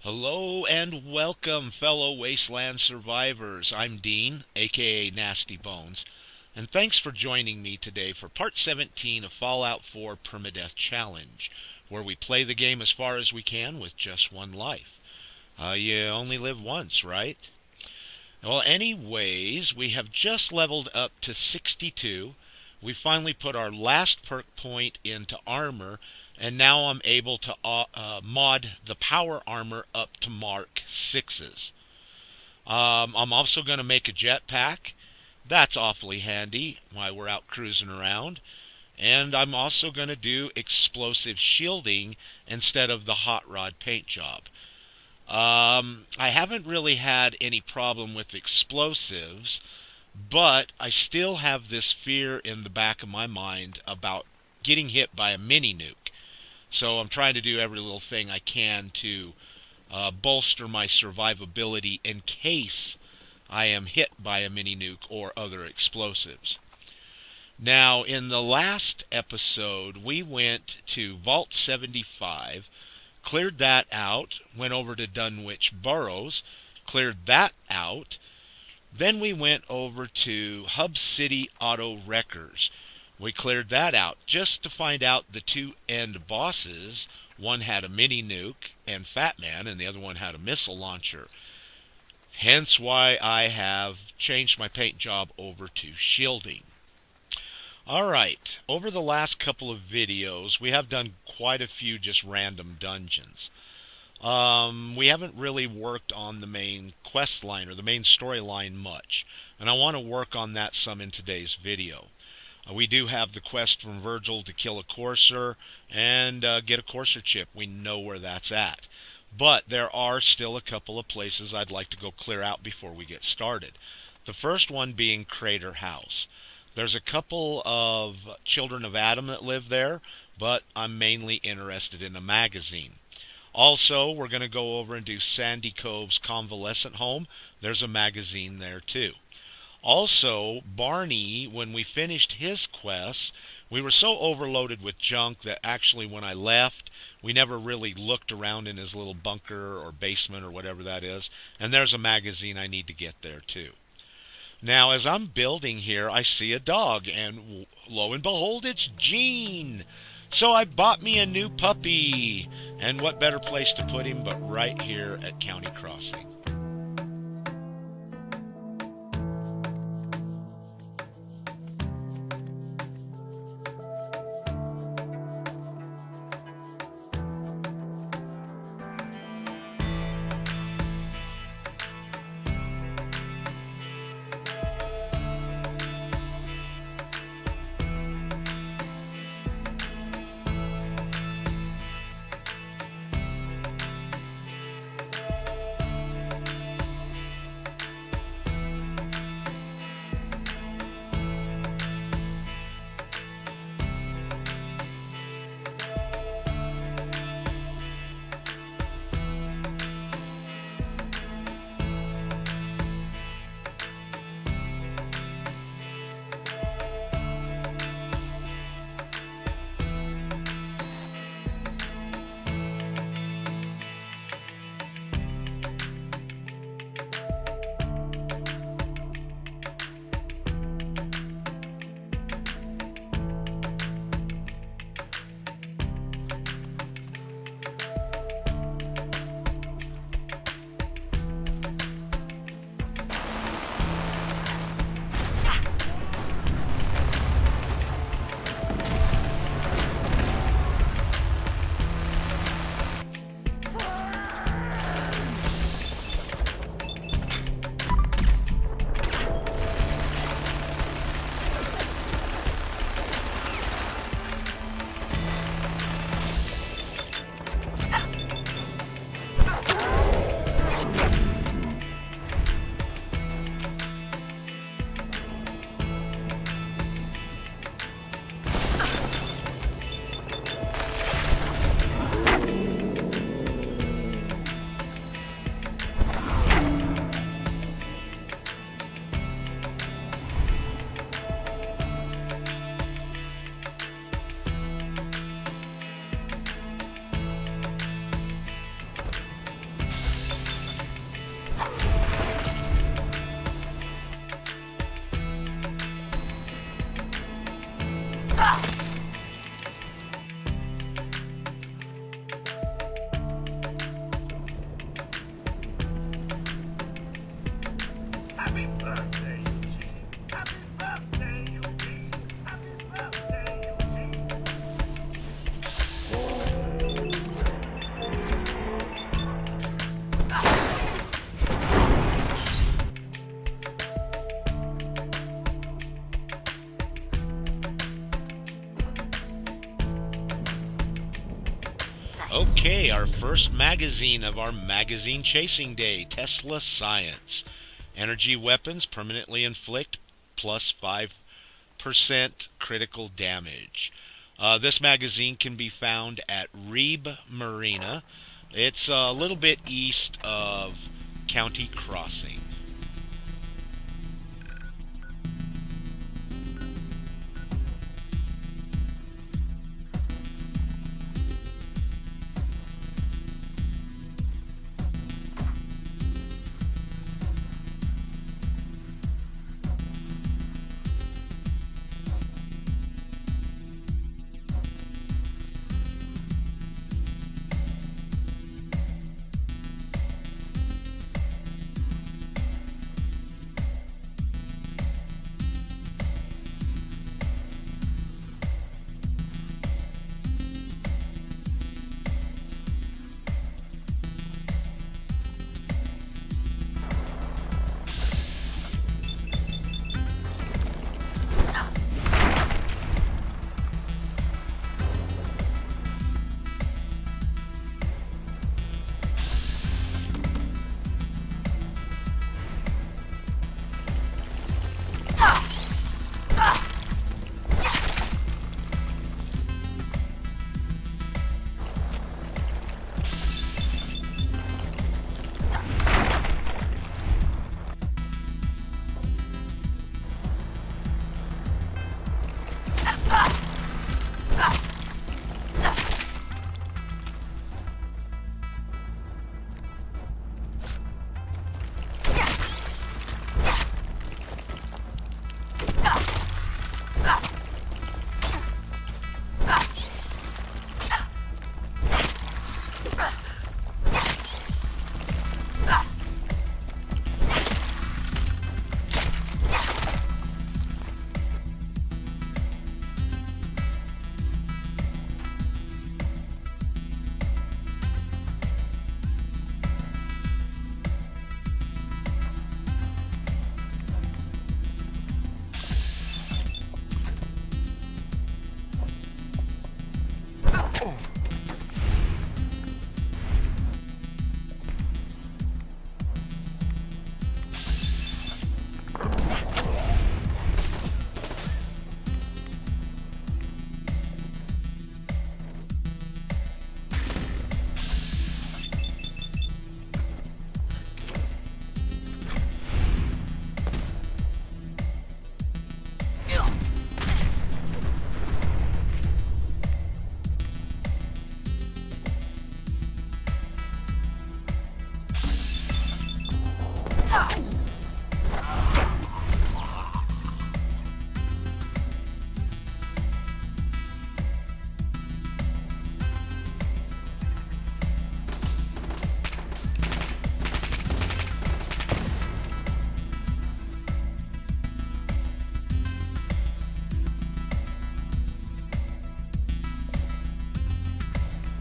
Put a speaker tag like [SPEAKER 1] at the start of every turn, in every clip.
[SPEAKER 1] Hello and welcome, fellow Wasteland survivors. I'm Dean, aka Nasty Bones, and thanks for joining me today for part 17 of Fallout 4 Permadeath Challenge, where we play the game as far as we can with just one life. You only live once, right? Well, anyways, we have just leveled up to 62. We finally put our last perk point into armor, and now I'm able to mod the power armor up to Mark 6s. I'm also going to make a jetpack. That's awfully handy while we're out cruising around. And I'm also going to do explosive shielding instead of the hot rod paint job. I haven't really had any problem with explosives, but I still have this fear in the back of my mind about getting hit by a mini nuke. So I'm trying to do every little thing I can to bolster my survivability in case I am hit by a mini nuke or other explosives. Now, in the last episode, we went to Vault 75, cleared that out, went over to Dunwich Burrows, cleared that out. Then we went over to Hub City Auto Wreckers. We cleared that out just to find out the two end bosses. One had a mini nuke and Fat Man, and the other one had a missile launcher. Hence why I have changed my paint job over to shielding. Alright, over the last couple of videos, we have done quite a few just random dungeons. We haven't really worked on the main quest line or the main storyline much, and I want to work on that some in today's video. We do have the quest from Virgil to kill a courser and get a courser chip. We know where that's at. But there are still a couple of places I'd like to go clear out before we get started. The first one being Crater House. There's a couple of children of Adam that live there, but I'm mainly interested in a magazine. Also, we're going to go over and do Sandy Cove's convalescent home. There's a magazine there too. Also, Barney, when we finished his quests, we were so overloaded with junk that actually when I left, we never really looked around in his little bunker or basement or whatever that is. And there's a magazine I need to get there too. Now, as I'm building here, I see a dog, and lo and behold, it's Gene. So I bought me a new puppy, and what better place to put him but right here at County Crossing. Okay, our first magazine of our magazine chasing day, Tesla Science. Energy weapons permanently inflict plus 5% critical damage. This magazine can be found at Reeb Marina. It's a little bit east of County Crossing.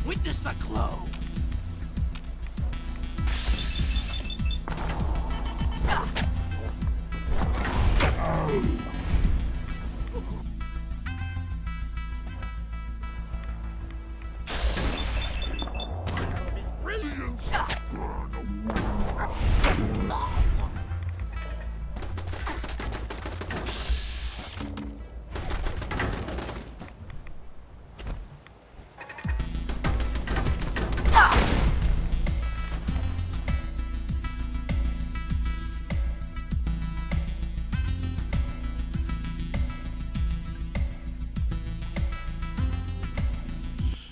[SPEAKER 2] Witness the glow.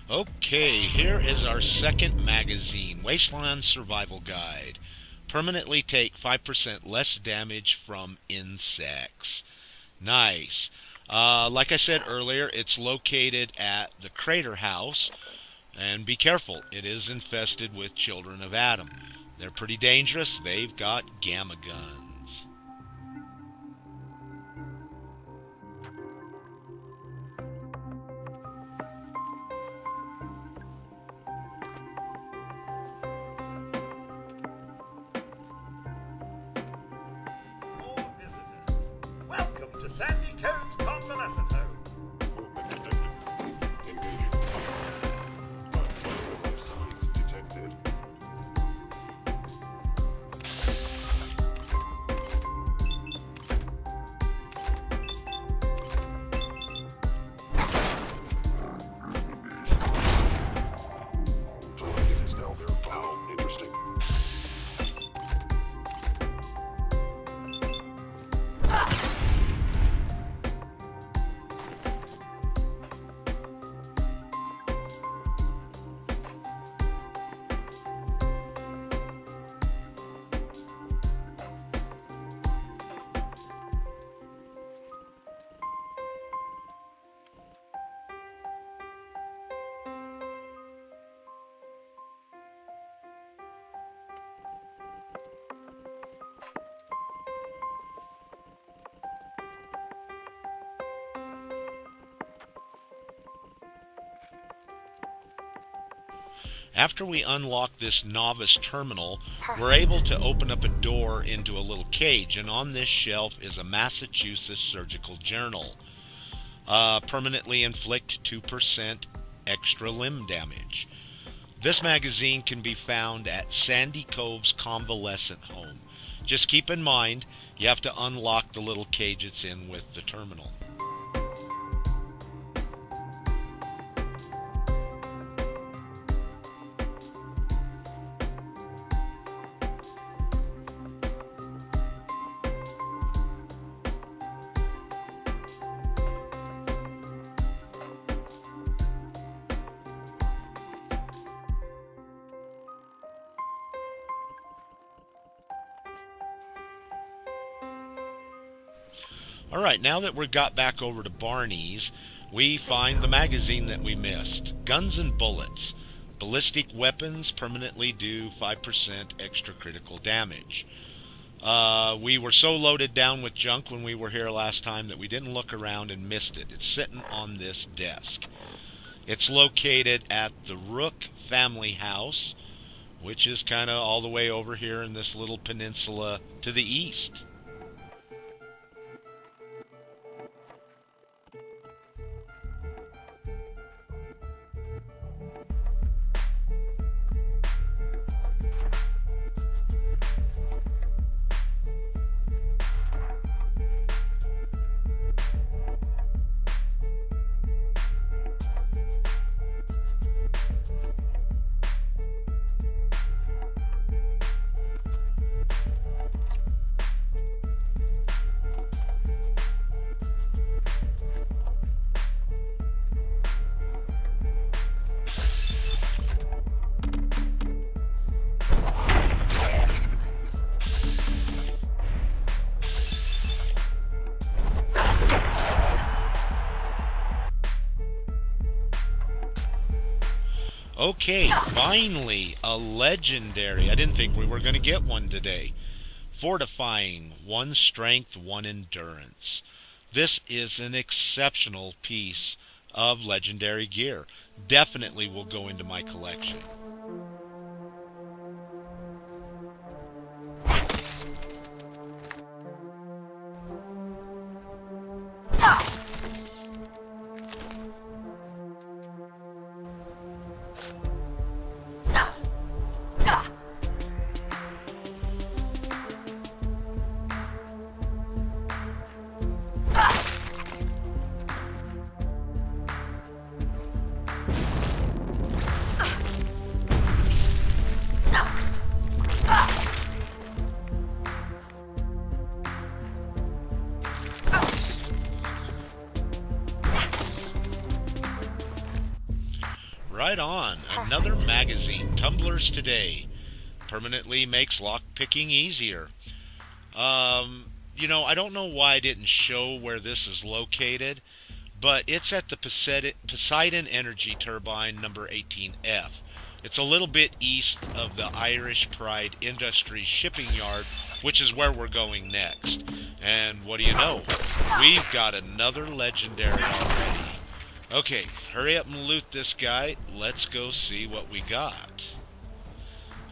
[SPEAKER 1] Okay, here is our second magazine, Wasteland Survival Guide. Permanently take 5% less damage from insects. Nice. Like I said earlier, it's located at the Crater House. And be careful, it is infested with children of Adam. They're pretty dangerous. They've got gamma guns.
[SPEAKER 3] Welcome to Sandy Combs Convalescent Home.
[SPEAKER 1] After we unlock this novice terminal, we're able to open up a door into a little cage, and on this shelf is a Massachusetts surgical journal. Permanently inflict 2% extra limb damage. This magazine can be found at Sandy Cove's convalescent home. Just keep in mind, you have to unlock the little cage it's in with the terminal. Alright, now that we got back over to Barney's, we find the magazine that we missed. Guns and Bullets. Ballistic weapons permanently do 5% extra critical damage. We were so loaded down with junk when we were here last time that we didn't look around and missed it. It's sitting on this desk. It's located at the Rook family house, which is kind of all the way over here in this little peninsula to the east. Okay, finally, a legendary. I didn't think we were going to get one today. Fortifying, 1 strength, 1 endurance. This is an exceptional piece of legendary gear. Definitely will go into my collection. Right on. Another magazine. Tumblers Today. Permanently makes lockpicking easier. I don't know why I didn't show where this is located, but it's at the Poseidon Energy Turbine number 18F. It's a little bit east of the Irish Pride Industries shipping yard, which is where we're going next. And what do you know? We've got another legendary already. Okay, hurry up and loot this guy. Let's go see what we got.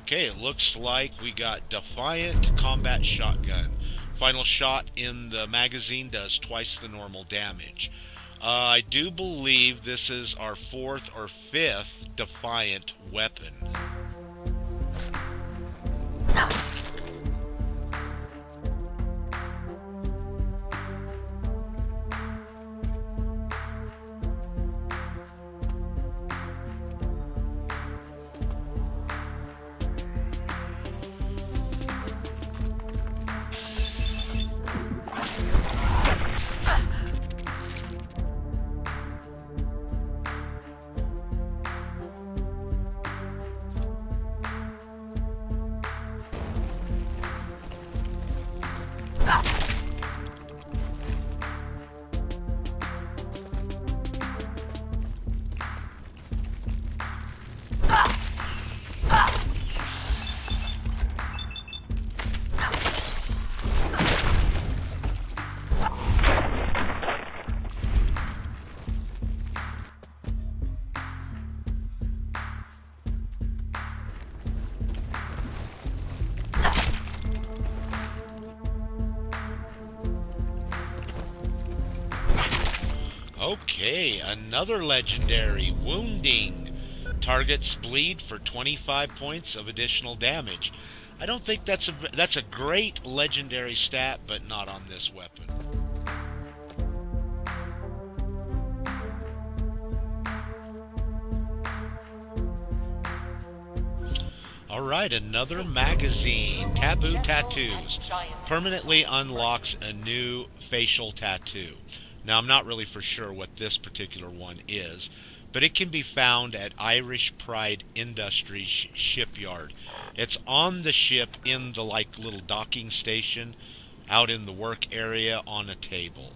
[SPEAKER 1] Okay, it looks like we got Defiant Combat Shotgun. Final shot in the magazine does twice the normal damage. I do believe this is our 4th or 5th Defiant weapon. Okay, another legendary, Wounding. Targets bleed for 25 points of additional damage. I don't think that's a great legendary stat, but not on this weapon. Alright, another magazine. Taboo Tattoos. Permanently unlocks a new facial tattoo. Now, I'm not really for sure what this particular one is, but it can be found at Irish Pride Industries shipyard. It's on the ship in the little docking station, out in the work area on a table.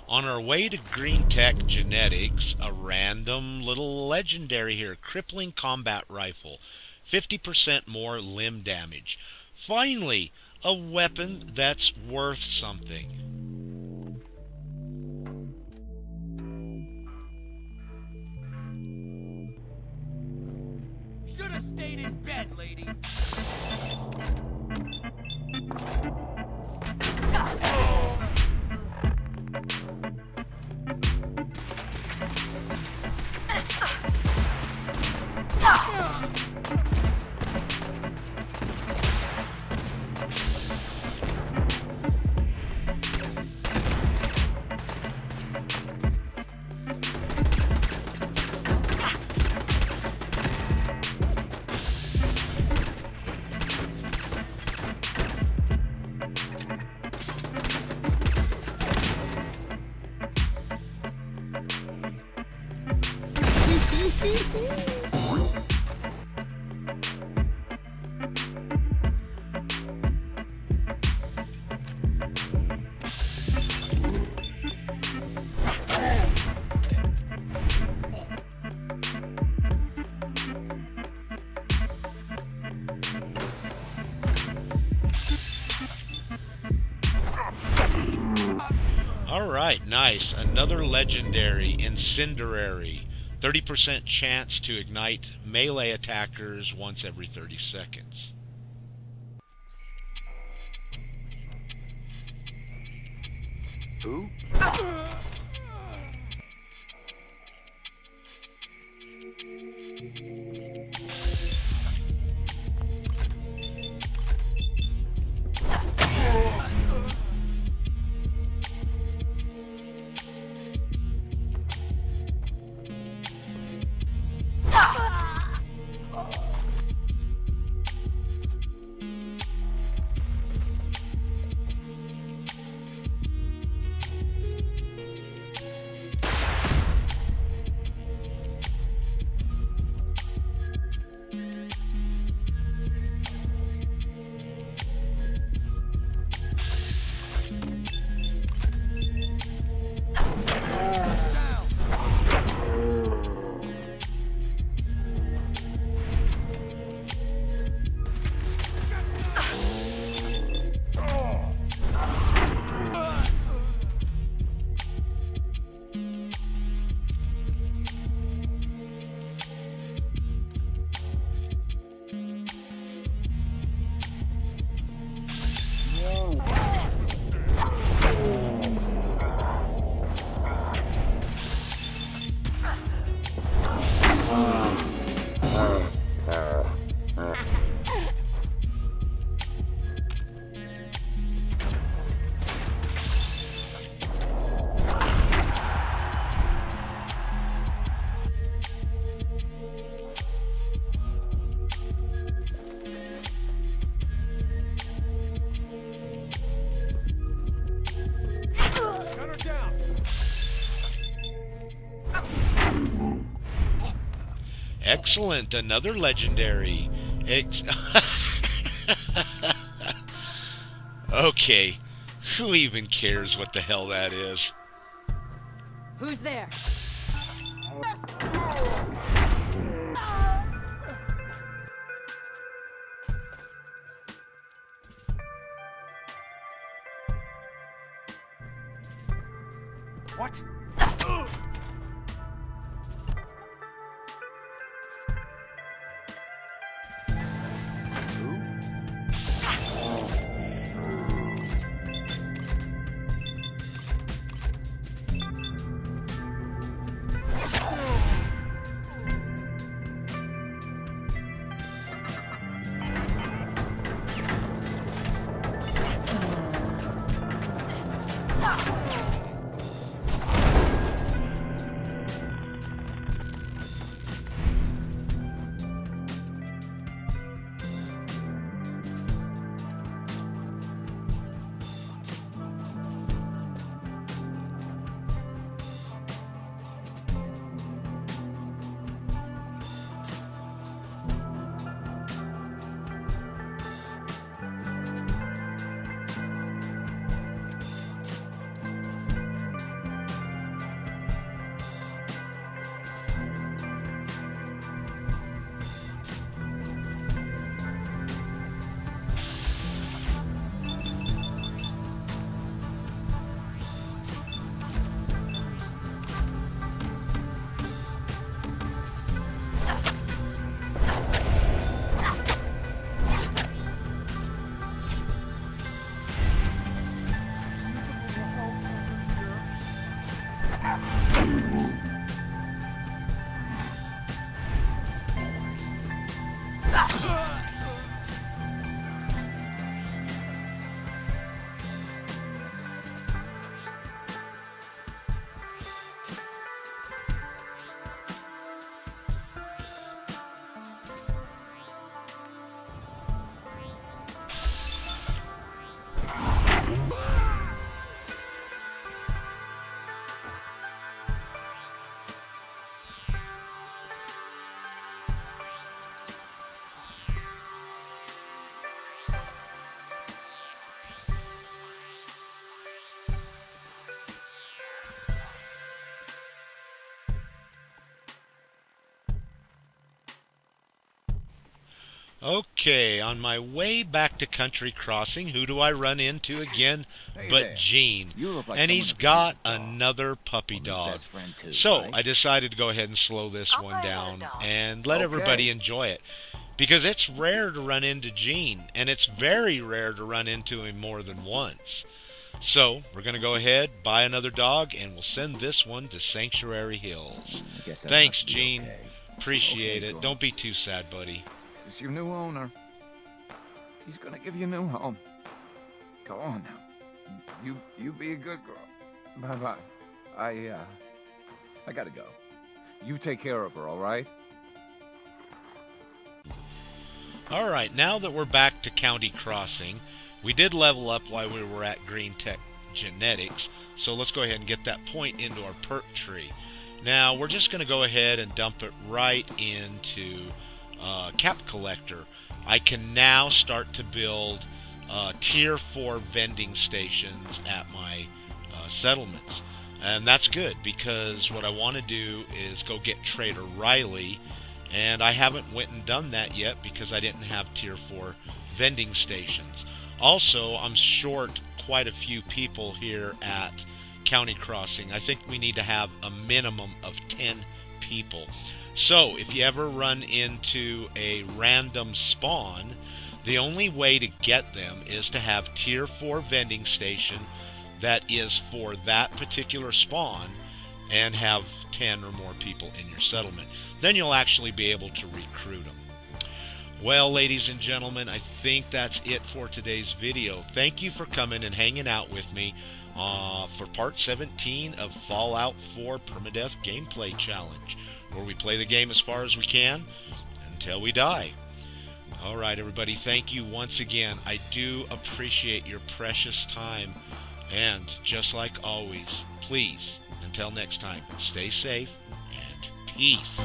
[SPEAKER 1] On our way to Green Tech Genetics, a random little legendary here. Crippling Combat Rifle. 50% more limb damage. Finally, a weapon that's worth something.
[SPEAKER 2] Should have stayed in bed, lady.
[SPEAKER 1] Alright, nice. Another legendary, Incendiary. 30% chance to ignite melee attackers once every 30 seconds.
[SPEAKER 3] Who?
[SPEAKER 1] Excellent. Another legendary. Okay. Who even cares what the hell that is?
[SPEAKER 4] Who's there?
[SPEAKER 3] What?
[SPEAKER 1] Okay, on my way back to Country Crossing, who do I run into again
[SPEAKER 3] Hey
[SPEAKER 1] but
[SPEAKER 3] there.
[SPEAKER 1] Gene?
[SPEAKER 3] You look like
[SPEAKER 1] And
[SPEAKER 3] someone
[SPEAKER 1] he's
[SPEAKER 3] who
[SPEAKER 1] got
[SPEAKER 3] keeps a dog.
[SPEAKER 1] another puppy
[SPEAKER 3] Well, his
[SPEAKER 1] dog.
[SPEAKER 3] best friend too,
[SPEAKER 1] So
[SPEAKER 3] right?
[SPEAKER 1] I decided to go ahead and slow this
[SPEAKER 4] I'll
[SPEAKER 1] one
[SPEAKER 4] play another
[SPEAKER 1] down
[SPEAKER 4] dog.
[SPEAKER 1] and let
[SPEAKER 3] Okay.
[SPEAKER 1] everybody enjoy it. Because it's rare to run into Gene, and it's very rare to run into him more than once. So we're going to go ahead, buy another dog, and we'll send this one to Sanctuary Hills.
[SPEAKER 3] I guess that
[SPEAKER 1] Thanks,
[SPEAKER 3] must be
[SPEAKER 1] Gene.
[SPEAKER 3] okay.
[SPEAKER 1] Appreciate
[SPEAKER 3] Okay,
[SPEAKER 1] it.
[SPEAKER 3] Gordon.
[SPEAKER 1] Don't be too sad, buddy.
[SPEAKER 3] This is your new owner. He's gonna give you a new home. Go on now. You be a good girl. Bye bye. I gotta go. You take care of her, all right?
[SPEAKER 1] All right, now that we're back to County Crossing, we did level up while we were at Green Tech Genetics, so let's go ahead and get that point into our perk tree. Now, we're just going to go ahead and dump it right into Cap Collector. I can now start to build Tier 4 vending stations at my settlements. And that's good, because what I want to do is go get Trader Riley, and I haven't went and done that yet because I didn't have Tier 4 vending stations. Also, I'm short quite a few people here at County Crossing. I think we need to have a minimum of 10 people. So, if you ever run into a random spawn, the only way to get them is to have Tier 4 vending station that is for that particular spawn and have 10 or more people in your settlement. Then you'll actually be able to recruit them. Well, ladies and gentlemen, I think that's it for today's video. Thank you for coming and hanging out with me for part 17 of Fallout 4 Permadeath Gameplay Challenge, where we play the game as far as we can until we die. Alright, everybody, thank you once again. I do appreciate your precious time. And just like always, please, until next time, stay safe and peace.